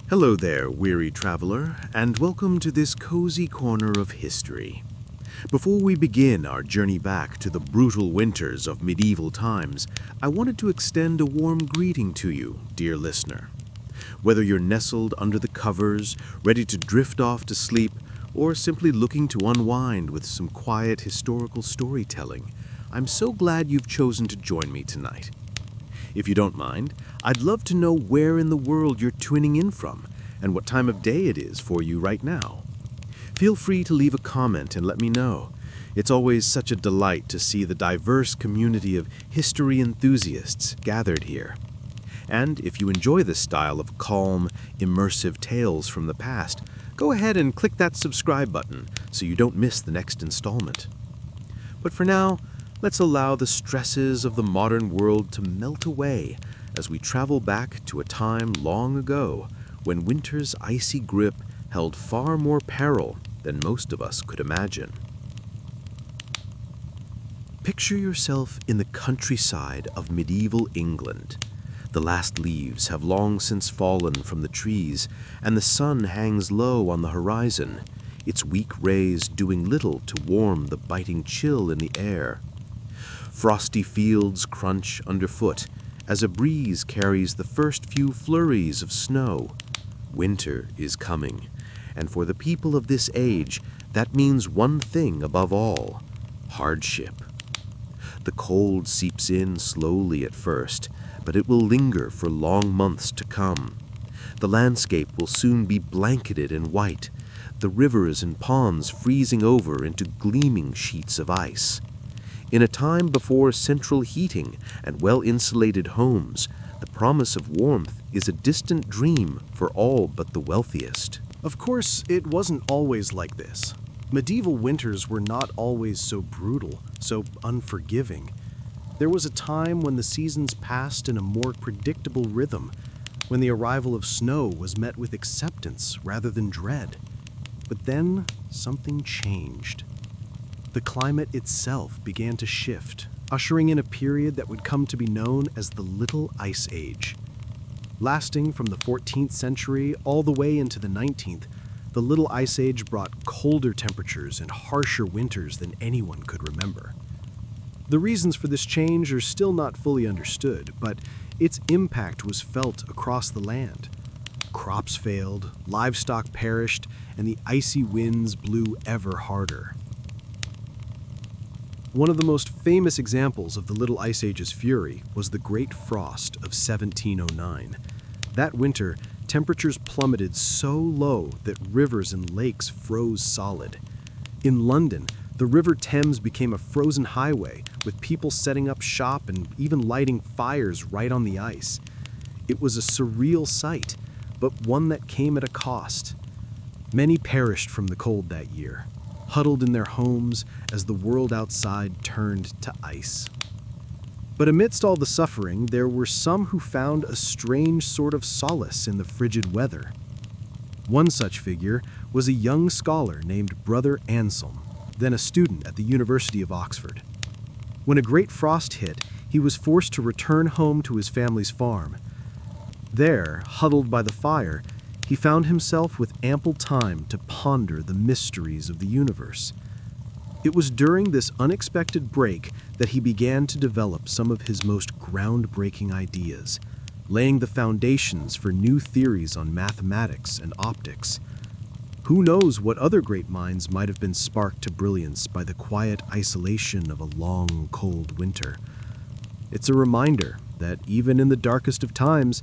Hello there, weary traveler, and welcome to this cozy corner of history. Before we begin our journey back to the brutal winters of medieval times, I wanted to extend a warm greeting to you, dear listener. Whether you're nestled under the covers, ready to drift off to sleep, or simply looking to unwind with some quiet historical storytelling, I'm so glad you've chosen to join me tonight. If you don't mind, I'd love to know where in the world you're tuning in from and what time of day it is for you right now. Feel free to leave a comment and let me know. It's always such a delight to see the diverse community of history enthusiasts gathered here. And if you enjoy this style of calm, immersive tales from the past, go ahead and click that subscribe button so you don't miss the next installment. But for now, let's allow the stresses of the modern world to melt away as we travel back to a time long ago when winter's icy grip held far more peril than most of us could imagine. Picture yourself in the countryside of medieval England. The last leaves have long since fallen from the trees, and the sun hangs low on the horizon, its weak rays doing little to warm the biting chill in the air. Frosty fields crunch underfoot as a breeze carries the first few flurries of snow. Winter is coming, and for the people of this age, that means one thing above all: hardship. The cold seeps in slowly at first, but it will linger for long months to come. The landscape will soon be blanketed in white, the rivers and ponds freezing over into gleaming sheets of ice. In a time before central heating and well-insulated homes, the promise of warmth is a distant dream for all but the wealthiest. Of course, it wasn't always like this. Medieval winters were not always so brutal, so unforgiving. There was a time when the seasons passed in a more predictable rhythm, when the arrival of snow was met with acceptance rather than dread. But then something changed. The climate itself began to shift, ushering in a period that would come to be known as the Little Ice Age. Lasting from the 14th century all the way into the 19th, the Little Ice Age brought colder temperatures and harsher winters than anyone could remember. The reasons for this change are still not fully understood, but its impact was felt across the land. Crops failed, livestock perished, and the icy winds blew ever harder. One of the most famous examples of the Little Ice Age's fury was the Great Frost of 1709. That winter, temperatures plummeted so low that rivers and lakes froze solid. In London, the River Thames became a frozen highway, with people setting up shop and even lighting fires right on the ice. It was a surreal sight, but one that came at a cost. Many perished from the cold that year, huddled in their homes as the world outside turned to ice. But amidst all the suffering, there were some who found a strange sort of solace in the frigid weather. One such figure was a young scholar named Brother Anselm, then a student at the University of Oxford. When a great frost hit, he was forced to return home to his family's farm. There, huddled by the fire, he found himself with ample time to ponder the mysteries of the universe. It was during this unexpected break that he began to develop some of his most groundbreaking ideas, laying the foundations for new theories on mathematics and optics. Who knows what other great minds might have been sparked to brilliance by the quiet isolation of a long, cold winter. It's a reminder that even in the darkest of times,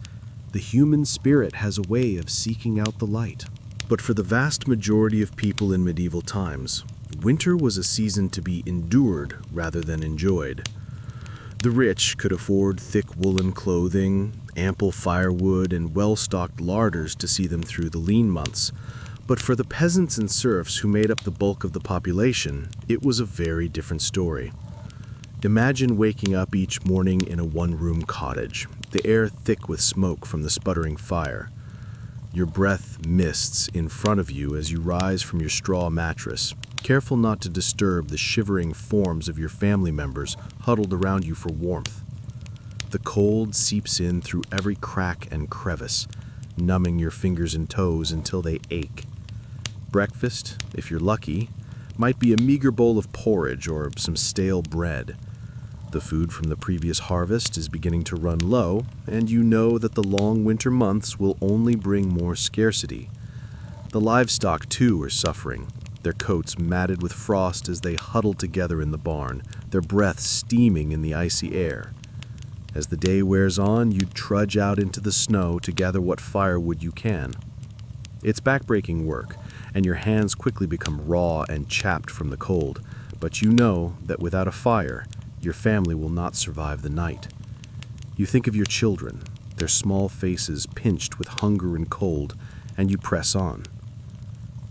the human spirit has a way of seeking out the light. But for the vast majority of people in medieval times, winter was a season to be endured rather than enjoyed. The rich could afford thick woolen clothing, ample firewood, and well-stocked larders to see them through the lean months. But for the peasants and serfs who made up the bulk of the population, it was a very different story. Imagine waking up each morning in a one-room cottage, the air thick with smoke from the sputtering fire. Your breath mists in front of you as you rise from your straw mattress, careful not to disturb the shivering forms of your family members huddled around you for warmth. The cold seeps in through every crack and crevice, numbing your fingers and toes until they ache. Breakfast, if you're lucky, might be a meager bowl of porridge or some stale bread. The food from the previous harvest is beginning to run low, and you know that the long winter months will only bring more scarcity. The livestock, too, are suffering, their coats matted with frost as they huddle together in the barn, their breath steaming in the icy air. As the day wears on, you trudge out into the snow to gather what firewood you can. It's backbreaking work, and your hands quickly become raw and chapped from the cold, but you know that without a fire, your family will not survive the night. You think of your children, their small faces pinched with hunger and cold, and you press on.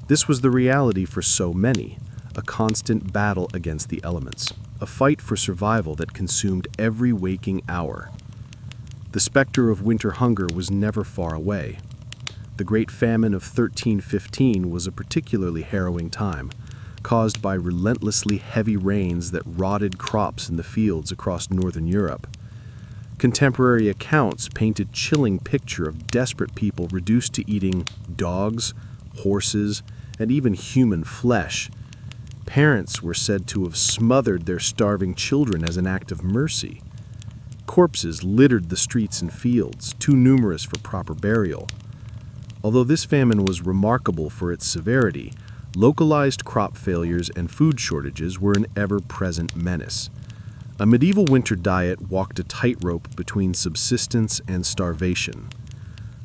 This was the reality for so many, a constant battle against the elements, a fight for survival that consumed every waking hour. The specter of winter hunger was never far away. The Great Famine of 1315 was a particularly harrowing time, caused by relentlessly heavy rains that rotted crops in the fields across northern Europe. Contemporary accounts paint a chilling picture of desperate people reduced to eating dogs, horses, and even human flesh. Parents were said to have smothered their starving children as an act of mercy. Corpses littered the streets and fields, too numerous for proper burial. Although this famine was remarkable for its severity, localized crop failures and food shortages were an ever-present menace. A medieval winter diet walked a tightrope between subsistence and starvation.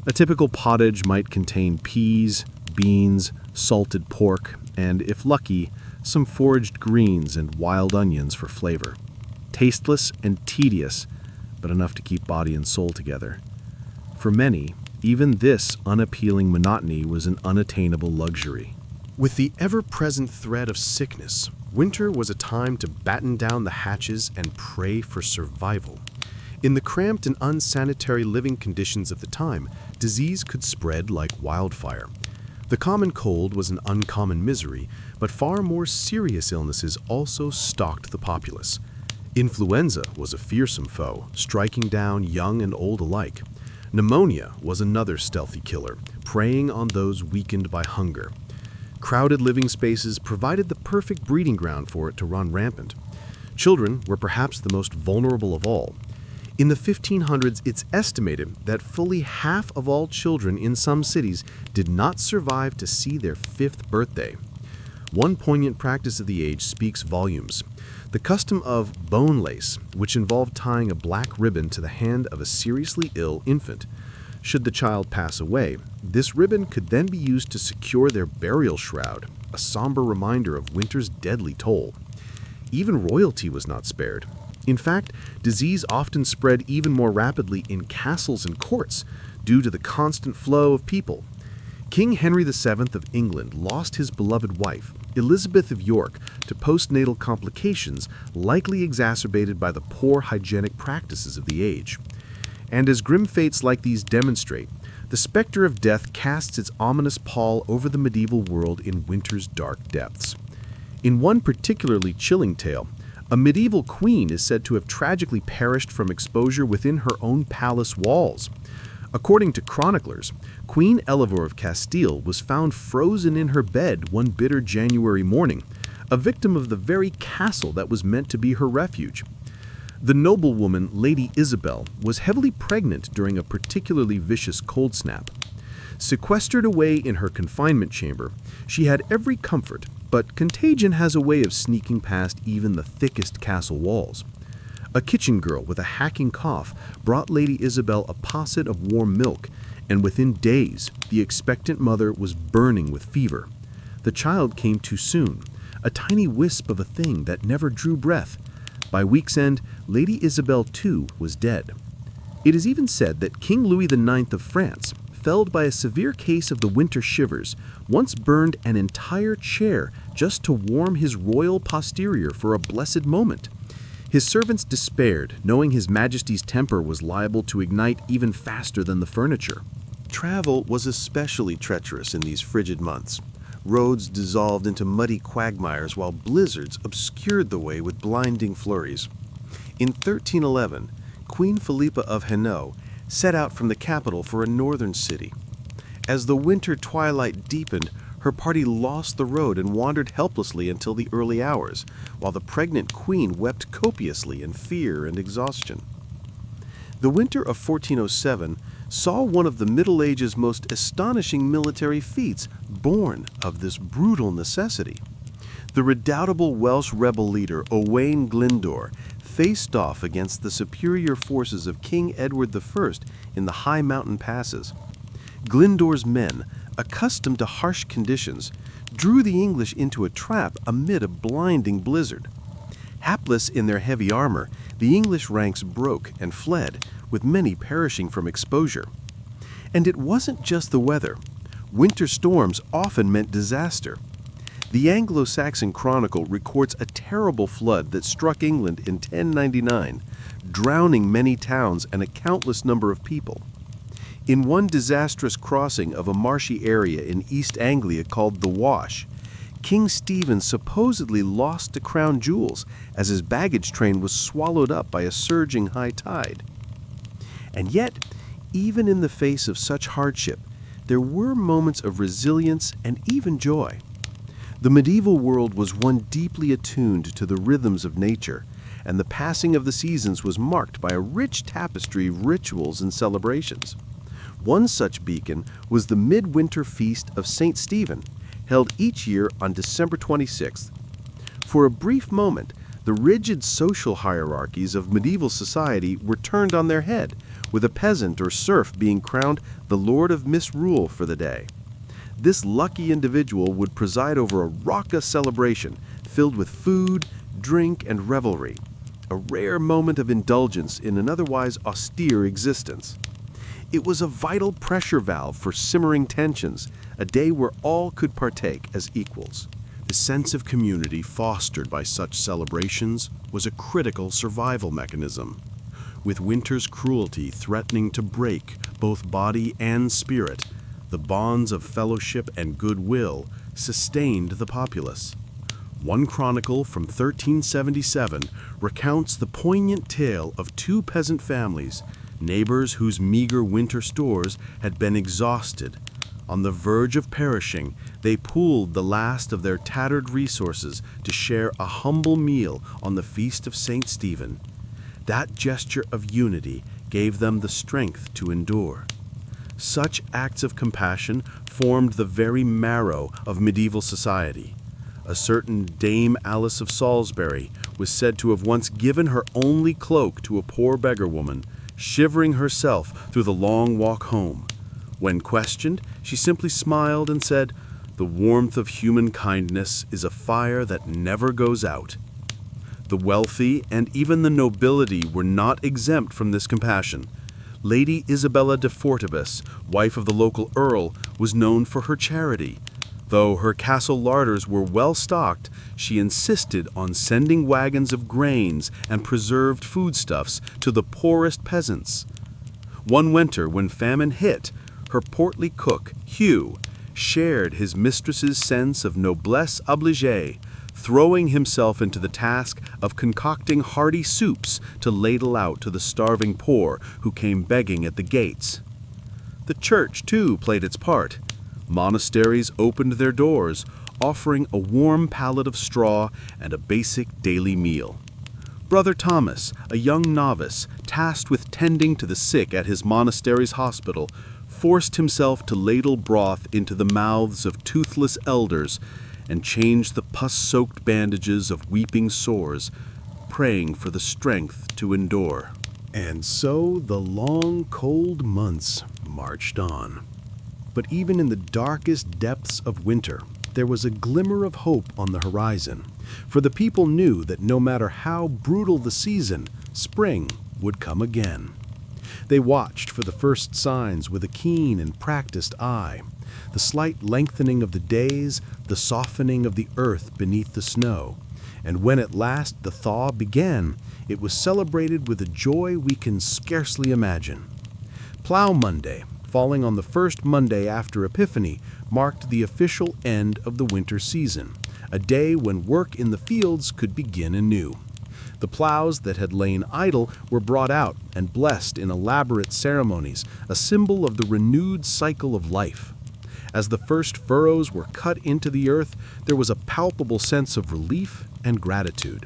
A typical pottage might contain peas, beans, salted pork, and, if lucky, some foraged greens and wild onions for flavor. Tasteless and tedious, but enough to keep body and soul together. For many, even this unappealing monotony was an unattainable luxury. With the ever-present threat of sickness, winter was a time to batten down the hatches and pray for survival. In the cramped and unsanitary living conditions of the time, disease could spread like wildfire. The common cold was an uncommon misery, but far more serious illnesses also stalked the populace. Influenza was a fearsome foe, striking down young and old alike. Pneumonia was another stealthy killer, preying on those weakened by hunger. Crowded living spaces provided the perfect breeding ground for it to run rampant. Children were perhaps the most vulnerable of all. In the 1500s, it's estimated that fully half of all children in some cities did not survive to see their 5th birthday. One poignant practice of the age speaks volumes. The custom of bone lace, which involved tying a black ribbon to the hand of a seriously ill infant. Should the child pass away, this ribbon could then be used to secure their burial shroud, a somber reminder of winter's deadly toll. Even royalty was not spared. In fact, disease often spread even more rapidly in castles and courts due to the constant flow of people. King Henry VII of England lost his beloved wife, Elizabeth of York, to postnatal complications likely exacerbated by the poor hygienic practices of the age. And as grim fates like these demonstrate, the specter of death casts its ominous pall over the medieval world in winter's dark depths. In one particularly chilling tale, a medieval queen is said to have tragically perished from exposure within her own palace walls. According to chroniclers, Queen Elizabeth of Castile was found frozen in her bed one bitter January morning, a victim of the very castle that was meant to be her refuge. The noblewoman Lady Isabel was heavily pregnant during a particularly vicious cold snap. Sequestered away in her confinement chamber, she had every comfort, but contagion has a way of sneaking past even the thickest castle walls. A kitchen girl with a hacking cough brought Lady Isabel a posset of warm milk, and within days, the expectant mother was burning with fever. The child came too soon, a tiny wisp of a thing that never drew breath. By week's end, Lady Isabel, too, was dead. It is even said that King Louis IX of France, felled by a severe case of the winter shivers, once burned an entire chair just to warm his royal posterior for a blessed moment. His servants despaired, knowing His Majesty's temper was liable to ignite even faster than the furniture. Travel was especially treacherous in these frigid months. Roads dissolved into muddy quagmires while blizzards obscured the way with blinding flurries. In 1311, Queen Philippa of Hainaut set out from the capital for a northern city, As the winter twilight deepened, her party lost the road and wandered helplessly until the early hours, while the pregnant queen wept copiously in fear and exhaustion. The winter of 1407 saw one of the Middle Age's most astonishing military feats born of this brutal necessity. The redoubtable Welsh rebel leader Owain Glyndwr faced off against the superior forces of King Edward I in the high mountain passes. Glyndwr's men, accustomed to harsh conditions, drew the English into a trap amid a blinding blizzard. Hapless in their heavy armor, the English ranks broke and fled, with many perishing from exposure. And it wasn't just the weather. Winter storms often meant disaster. The Anglo-Saxon Chronicle records a terrible flood that struck England in 1099, drowning many towns and a countless number of people. In one disastrous crossing of a marshy area in East Anglia called the Wash, King Stephen supposedly lost the crown jewels as his baggage train was swallowed up by a surging high tide. And yet, even in the face of such hardship, there were moments of resilience and even joy. The medieval world was one deeply attuned to the rhythms of nature, and the passing of the seasons was marked by a rich tapestry of rituals and celebrations. One such beacon was the midwinter feast of St. Stephen, held each year on December 26th. For a brief moment, the rigid social hierarchies of medieval society were turned on their head, with a peasant or serf being crowned the lord of misrule for the day. This lucky individual would preside over a raucous celebration filled with food, drink, and revelry, a rare moment of indulgence in an otherwise austere existence. It was a vital pressure valve for simmering tensions, a day where all could partake as equals. The sense of community fostered by such celebrations was a critical survival mechanism. With winter's cruelty threatening to break both body and spirit, the bonds of fellowship and goodwill sustained the populace. One chronicle from 1377 recounts the poignant tale of two peasant families, neighbors whose meager winter stores had been exhausted. On the verge of perishing, they pooled the last of their tattered resources to share a humble meal on the feast of St. Stephen. That gesture of unity gave them the strength to endure. Such acts of compassion formed the very marrow of medieval society. A certain Dame Alice of Salisbury was said to have once given her only cloak to a poor beggar woman, shivering herself through the long walk home. When questioned, she simply smiled and said, "The warmth of human kindness is a fire that never goes out." The wealthy and even the nobility were not exempt from this compassion. Lady Isabella de Fortibus, wife of the local earl, was known for her charity. Though her castle larders were well stocked, she insisted on sending wagons of grains and preserved foodstuffs to the poorest peasants. One winter, when famine hit, her portly cook, Hugh, shared his mistress's sense of noblesse oblige, throwing himself into the task of concocting hearty soups to ladle out to the starving poor who came begging at the gates. The church, too, played its part. Monasteries opened their doors, offering a warm pallet of straw and a basic daily meal. Brother Thomas, a young novice tasked with tending to the sick at his monastery's hospital, forced himself to ladle broth into the mouths of toothless elders and change the pus-soaked bandages of weeping sores, praying for the strength to endure. And so the long, cold months marched on. But even in the darkest depths of winter, there was a glimmer of hope on the horizon, for the people knew that no matter how brutal the season, spring would come again. They watched for the first signs with a keen and practiced eye. The slight lengthening of the days, the softening of the earth beneath the snow. And when at last the thaw began, it was celebrated with a joy we can scarcely imagine. Plough Monday, falling on the first Monday after Epiphany, marked the official end of the winter season, a day when work in the fields could begin anew. The ploughs that had lain idle were brought out and blessed in elaborate ceremonies, a symbol of the renewed cycle of life. As the first furrows were cut into the earth, there was a palpable sense of relief and gratitude.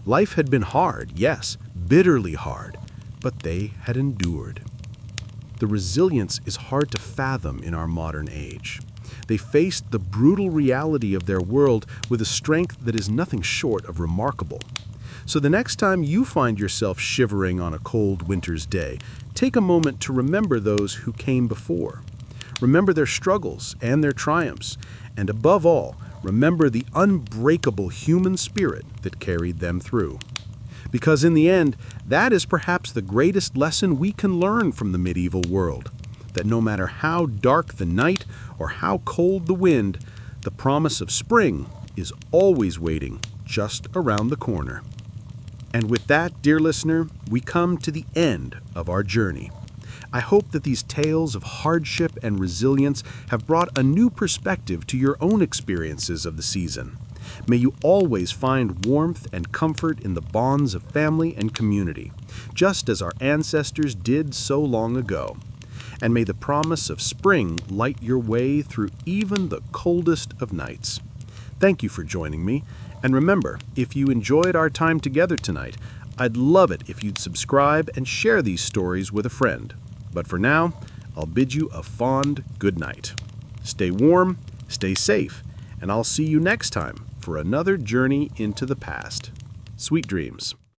Life had been hard, yes, bitterly hard, but they had endured. The resilience is hard to fathom in our modern age. They faced the brutal reality of their world with a strength that is nothing short of remarkable. So the next time you find yourself shivering on a cold winter's day, take a moment to remember those who came before. Remember their struggles and their triumphs, and above all, remember the unbreakable human spirit that carried them through. Because in the end, that is perhaps the greatest lesson we can learn from the medieval world, that no matter how dark the night or how cold the wind, the promise of spring is always waiting just around the corner. And with that, dear listener, we come to the end of our journey. I hope that these tales of hardship and resilience have brought a new perspective to your own experiences of the season. May you always find warmth and comfort in the bonds of family and community, just as our ancestors did so long ago. And may the promise of spring light your way through even the coldest of nights. Thank you for joining me, and remember, if you enjoyed our time together tonight, I'd love it if you'd subscribe and share these stories with a friend. But for now, I'll bid you a fond good night. Stay warm, stay safe, and I'll see you next time for another journey into the past. Sweet dreams.